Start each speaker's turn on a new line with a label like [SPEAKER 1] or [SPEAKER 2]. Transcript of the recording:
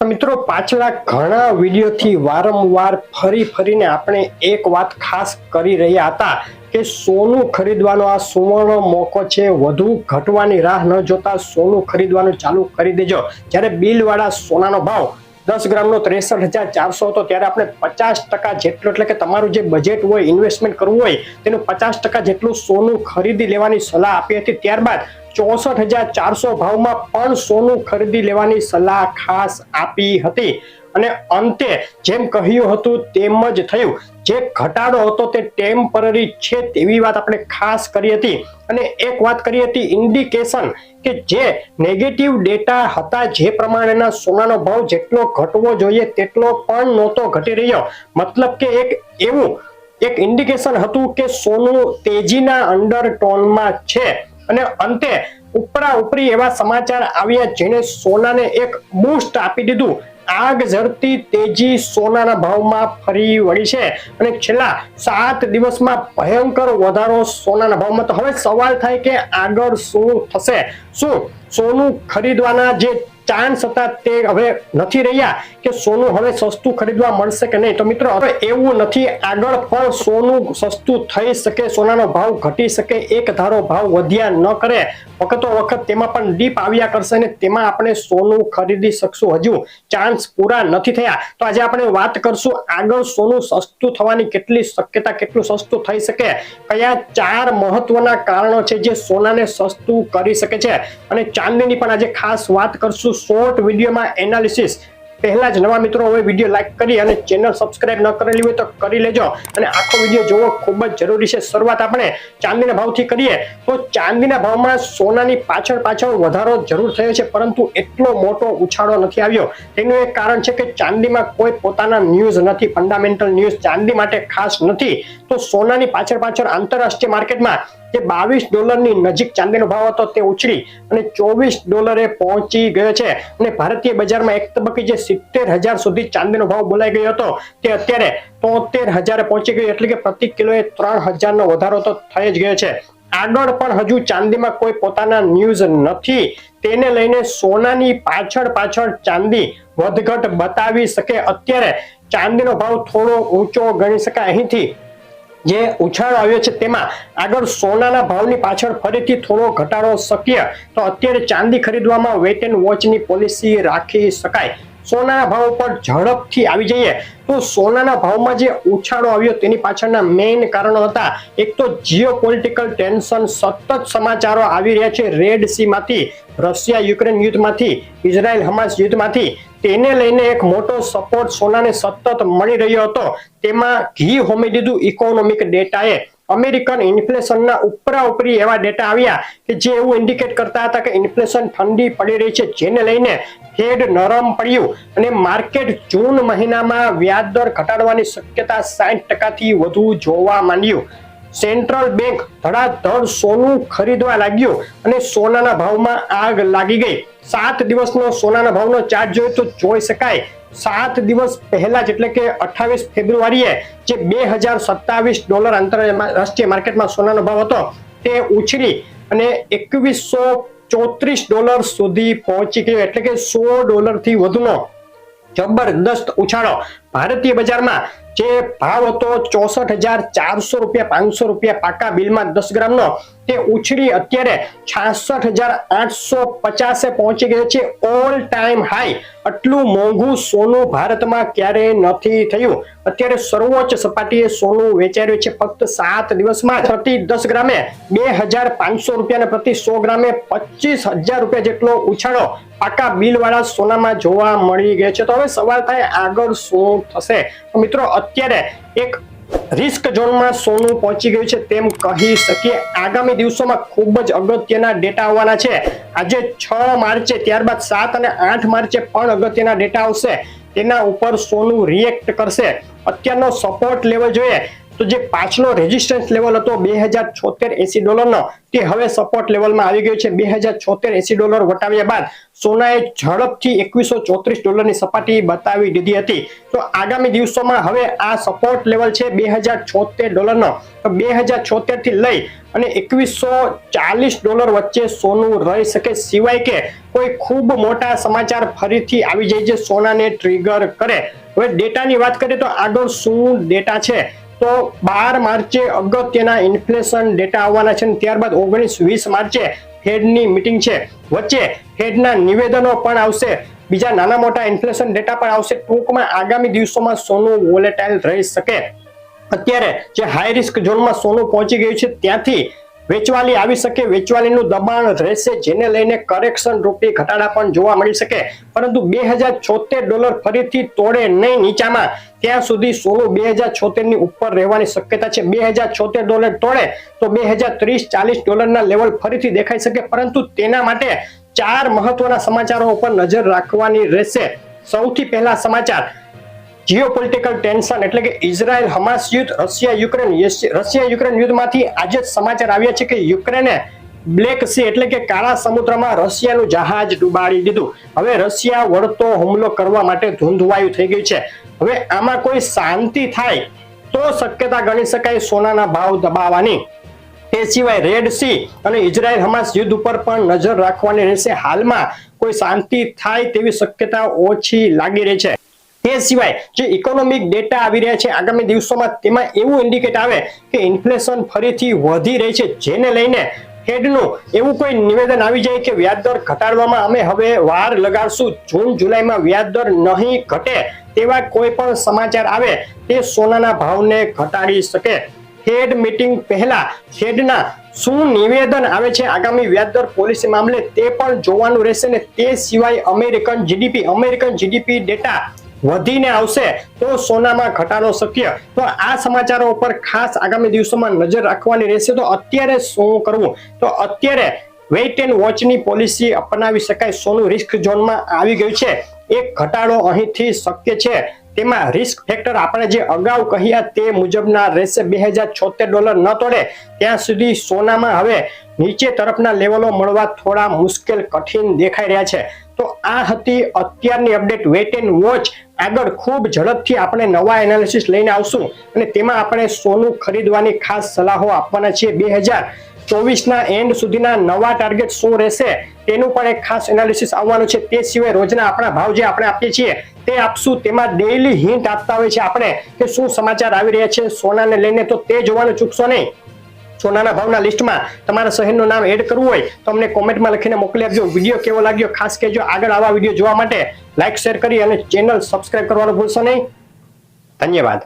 [SPEAKER 1] મિત્રો પાછલા ઘણા વિડીયોથી વારંવાર ફરીને આપણે એક વાત ખાસ કરી રહ્યા હતા કે સોનું ખરીદવાનો આ સુવર્ણ મોકો છે। વધુ ઘટવાની રાહ ન જોતા સોનું ખરીદવાનું ચાલુ કરી દેજો। જ્યારે બિલ વાળા સોનાનો ભાવ 10 ગ્રામનો 63,400 હતો ત્યારે આપણે 50% જેટલું એટલે કે તમારું જે બજેટ હોય ઇન્વેસ્ટમેન્ટ કરવું હોય તેનું 50% જેટલું સોનું ખરીદી લેવાની સલાહ આપી હતી। ત્યારબાદ 64,400 ભાવમાં પણ સોનું ખરીદી લેવાની સલાહ ખાસ આપી હતી અને અંતે જેમ કહ્યું હતું તેમ જ થયું। જે ઘટાડો હતો તે ટેમ્પરરી છે તેવી વાત આપણે ખાસ કરી હતી અને એક વાત કરી હતી ઇન્ડિકેશન કે જે નેગેટિવ ડેટા હતા જે પ્રમાણેના સોનાનો ભાવ જેટલો ઘટવો જોઈએ તેટલો પણ નહોતો ઘટી રહ્યો। મતલબ કે એક ઇન્ડિકેશન હતું કે સોનું તેજીના અંડરટોનમાં છે અને અંતે ઉપરા ઉપરી એવા સમાચાર આવ્યા જેને સોનાને એક બૂસ્ટ આપી દીધું। આગ ઝરતી તેજી સોનાના ભાવમાં ફરી વળી છે અને છેલ્લા 7 દિવસમાં ભયંકર વધારો સોનાના ભાવમાં। તો હવે સવાલ થાય કે આગળ શું થશે? શું સોનું ખરીદવાના જે ચાન્સ હતા તે હવે નથી રહ્યા કે સોનું હવે સસ્તું ખરીદવા મળશે કે નહીં? તો મિત્રો હવે એવું નથી, આગળ પણ સોનું સસ્તું થઈ શકે, સોનાનો ભાવ ઘટી શકે, એક ધારો ભાવ વધ્યા ન કરે, વખતો વખત તેમાં પણ ડીપ આવ્યા કરશે અને તેમાં આપણે સોનું ખરીદી શકશું। હજુ ચાન્સ પૂરા નથી થયા। તો આજે આપણે વાત કરશું આગળ સોનું સસ્તું થવાની કેટલી શક્યતા, કેટલું સસ્તું થઈ શકે, કયા 4 મહત્વના કારણો છે જે સોનાને સસ્તું કરી શકે છે અને ચાંદીની પણ આજે ખાસ વાત કરશું શોર્ટ વિડીયોમાં એનાલિસિસ। પહેલા જ નવા મિત્રો હવે વિડીયો લાઈક કરી અને ચેનલ સબસ્ક્રાઇબ ન કરેલી હોય તો કરી લેજો અને આખો વિડીયો જોવો ખૂબ જ જરૂરી છે। શરૂઆત આપણે ચાંદીના ભાવથી કરીએ તો ચાંદીના ભાવમાં સોનાની પાછળ વધારો જરૂર થયો છે પરંતુ એટલો મોટો ઉછાળો નથી આવ્યો। તેનું એક કારણ છે કે ચાંદીમાં કોઈ પોતાના ન્યૂઝ નથી, ફંડામેન્ટલ ન્યૂઝ ચાંદી માટે ખાસ નથી। તો સોનાની પાછળ આંતરરાષ્ટ્રીય માર્કેટમાં જે $22 નજીક ચાંદીનો ભાવ હતો તે ઉછળી અને $24 પહોંચી ગયો છે અને ભારતીય બજારમાં એક તબક્કે જે 70,000 સુધી ચાંદીનો ભાવ બોલાઈ ગયો હતો તે અત્યારે 73,000 પહોંચી ગયો એટલે કે પ્રતિ કિલોએ 3,000 નો વધારો તો થઈ જ ગયો છે। આગળ પણ હજુ ચાંદીમાં કોઈ પોતાના ન્યૂઝ નથી, તેને લઈને સોનાની પાછળ ચાંદી વધઘટ બતાવી શકે। અત્યારે ચાંદીનો ભાવ થોડો ઊંચો ગણી શકાય। અહીંથી જે ઉછાળો આવ્યો છે તેમાં આગળ સોનાના ભાવની પાછળ ફરીથી થોડો ઘટાડો શક્ય। તો અત્યારે ચાંદી ખરીદવામાં વેટ એન્ડ વોચની પોલિસી રાખી શકાય। સોનાના ભાવ પર ઝડપથી આવી જઈએ તો સોનાના ભાવમાં જે ઉછાળો આવ્યો તેની પાછળના મેઇન કારણો હતા। એક તો જીઓપોલિટિકલ ટેન્શન, સતત સમાચારો આવી રહ્યા છે રેડ સી માંથી, રશિયા યુક્રેન યુદ્ધમાંથી, ઇઝરાયલ હમાસ યુદ્ધમાંથી, તેને લઈને એક મોટો સપોર્ટ સોનાને સતત મળી રહ્યો હતો। તેમાં ઘી હોમી દીધું ઇકોનોમિક ડેટાએ। અમેરિકન ઇન્ફ્લેશનના ઉપરી એવા ડેટા આવ્યા કે જે એવું ઇન્ડિકેટ કરતા હતા કે ઇન્ફ્લેશન ઠંડી પડી રહી છે, જેને લઈને ફેડ નરમ પડ્યું અને માર્કેટ જૂન મહિનામાં વ્યાજદર ઘટાડવાની શક્યતા 60% થી વધુ જોવા માંડ્યું। સેન્ટ્રલ બેંક ધડાધડ સોનું ખરીદવા લાગ્યું અને સોનાના ભાવમાં આગ લાગી ગઈ। 7 દિવસનો સોનાના ભાવનો ચાર્ટ જોઈએ તો જોઈ શકાય 7 દિવસ પહેલા જ એટલે કે 28 ફેબ્રુઆરીએ જે $2,027 આંતરરાષ્ટ્રીય માર્કેટમાં સોનાનો ભાવ હતો તે ઉછળી અને $2,134 સુધી પહોંચી ગયો એટલે કે $100 થી વધુનો જબરદસ્ત ઉછાળો। ભારતીય બજારમાં જે ભાવ હતો $64,400, $500 પાકા બિલમાં 10 ગ્રામનો તે ઉછળી અત્યારે 66,850 પહોંચી ગયો છે, ઓલ ટાઈમ હાઈ। આટલું મોંઘું સોનું ભારતમાં ક્યારેય નથી થયું। અત્યારે સર્વોચ્ચ સપાટીએ સોનું વેચાઈ રહ્યું છે ફક્ત 7 દિવસમાં પ્રતિ 10 ગ્રામે $2,500 અને પ્રતિ 100 ગ્રામે $25,000 જેટલો ઉછાળો પાકા બિલ વાળા સોનામાં જોવા મળી ગયો છે। તો હવે સવાલ થાય આગળ શું થશે? તો મિત્રો અત્યારે એક રિસ્ક ઝોનમાં સોનું પહોંચી ગયું છે તેમ કહી શકીએ। આગામી દિવસોમાં ખૂબ જ અગત્યના ડેટા આવવાના છે। આજે 6 માર્ચે, ત્યારબાદ 7 અને 8 માર્ચે પણ અગત્યના ડેટા આવશે, તેના ઉપર સોનું રિએક્ટ કરશે। અત્યારનો સપોર્ટ લેવલ જોઈએ તો જે પાછલો રેઝિસ્ટન્સ લેવલ હતો $2076.80 તે હવે સપોર્ટ લેવલમાં આવી ગયો છે. $2076.80 વટાવ્યા બાદ સોનાએ ઝડપથી $2134 સપાટી બતાવી દીધી હતી. તો આગામી દિવસોમાં હવે આ સપોર્ટ લેવલ છે $2076 તો 2076 થી લઈ અને $2140 વચ્ચે સોનું રહી શકે, સિવાય કે કોઈ ખૂબ મોટા સમાચાર ફરીથી આવી જાય જે સોનાને ટ્રિગર કરે. હવે ડેટાની વાત કરીએ તો આગળ શું ડેટા છે તો 12 માર્ચે અગત્યના ઇન્ફ્લેશન ડેટા આવવાના છે, ત્યારબાદ 19-20 માર્ચે ફેડની મીટિંગ છે, વચ્ચે ફેડના નિવેદનો પણ આવશે, બીજા નાના મોટા ઇન્ફ્લેશન ડેટા પણ આવશે. ટૂંકમાં આગામી દિવસોમાં સોનું વોલેટાઇલ રહી શકે. અત્યારે જે હાઈ રિસ્ક ઝોનમાં સોનું પહોંચી ગયું છે ત્યાંથી વેચવાલી આવી શકે, વેચવાલીનું દબાણ રહેશે, જેને લઈને કરેક્શન રૂપી ઘટાડા પણ જોવા મળી શકે. પરંતુ $2076 ફરીથી તોડે નહીં નીચામાં, ત્યાં સુધી સોનું 2076 ની ઉપર રહેવાની શક્યતા છે. $2076 તોડે તો $2030-40 ના લેવલ ફરીથી દેખાઈ શકે, પરંતુ તેના માટે 4 મહત્વના સમાચારો ઉપર નજર રાખવાની રહેશે. સૌથી પહેલા સમાચાર, જીઓપોલિટિકલ ટેન્શન એટલે કે ઇઝરાયલ હમાસ યુદ્ધ, રશિયા યુક્રેન યુદ્ધમાંથી આજે જ સમાચાર આવ્યા છે કે યુક્રેને બ્લેક સી એટલે કે કાળા સમુદ્રમાં રશિયાનું જહાજ ડૂબાડી દીધું. હવે રશિયા વળતો હુમલો કરવા માટે ધૂંધવાયું થઈ ગયું છે. હવે આમાં કોઈ શાંતિ થાય તો શક્યતા ગણી શકાય સોનાના ભાવ દબાવવાની. તે સિવાય રેડ સી અને ઇઝરાયલ હમાસ યુદ્ધ ઉપર પણ નજર રાખવાની રહેશે. હાલમાં કોઈ શાંતિ થાય તેવી શક્યતા ઓછી લાગી રહી છે. તે સિવાય જે ઇકોનોમિક ડેટા આવી રહ્યા છે આગામી દિવસોમાં, તેમાં એવું ઇન્ડિકેટ આવે કે ઇન્ફ્લેશન ફરીથી વધી રહી છે, જેને લઈને ફેડનું એવું કોઈ નિવેદન આવી જાય કે વ્યાજદર ઘટાડવામાં અમે હવે વાર લગાડશું, જૂન જુલાઈમાં વ્યાજદર નહીં ઘટે તેવા કોઈ પણ સમાચાર આવે તે સોનાના ભાવને ઘટાડી શકે. ફેડ મીટિંગ પહેલા ફેડના શું નિવેદન આવે છે આગામી વ્યાજદર પોલિસી મામલે તે પણ જોવાનું રહેશે. ને તે સિવાય અમેરિકન જીડીપી ડેટા વધીને આવશે તો સોનામાં ઘટાડો શક્ય. તો આ સમાચારો ઉપર ખાસ આગામી દિવસોમાં નજર રાખવાની રહેશે. તો અત્યારે શું કરવું, તો અત્યારે વેઇટ એન્ડ વોચની પોલિસી અપનાવી શકાય. સોનું રિસ્ક ઝોનમાં આવી ગયું છે, એક ઘટાડો અહીંથી શક્ય છે. તેમાં રિસ્ક ફેક્ટર આપણે જે અગાઉ કહ્યા તે મુજબના રહેશે. $2076 ન તોડે ત્યાં સુધી સોનામાં હવે નીચે તરફના લેવલો મળવા થોડા મુશ્કેલ કઠિન દેખાઈ રહ્યા છે. તો આ હતી અત્યારની અપડેટ. Weight and watch. આગળ ખૂબ ઝડપથી આપણે નવા એનાલિસિસ લઈને આવશું અને તેમાં આપણે સોનું ખરીદવાની ખાસ સલાહો આપવાના છીએ. 2024ના એન્ડ સુધીના નવા ટાર્ગેટ શું રહેશે તેનું પણ એક ખાસ એનાલિસિસ આવવાનું છે. તે સિવાય રોજના આપણા ભાવ જે આપણે આપીએ છીએ તે આપશું. તેમાં ડેઈલી હિન્ટ આપતા હોય છે આપણે કે શું સમાચાર આવી રહ્યા છે સોનાને લઈને, તો તે જોવાનું ચૂકશો નહીં. સોનાના ભાવના લિસ્ટમાં તમારા શહેરનું નામ એડ કરવું હોય તો અમને કોમેન્ટમાં લખીને મોકલી આપજો. વિડીયો કેવો લાગ્યો ખાસ કહેજો. આગળ આવા વિડીયો જોવા માટે લાઈક શેર કરી અને ચેનલ સબસ્ક્રાઇબ કરવાનું ભૂલશો નહીં. ધન્યવાદ.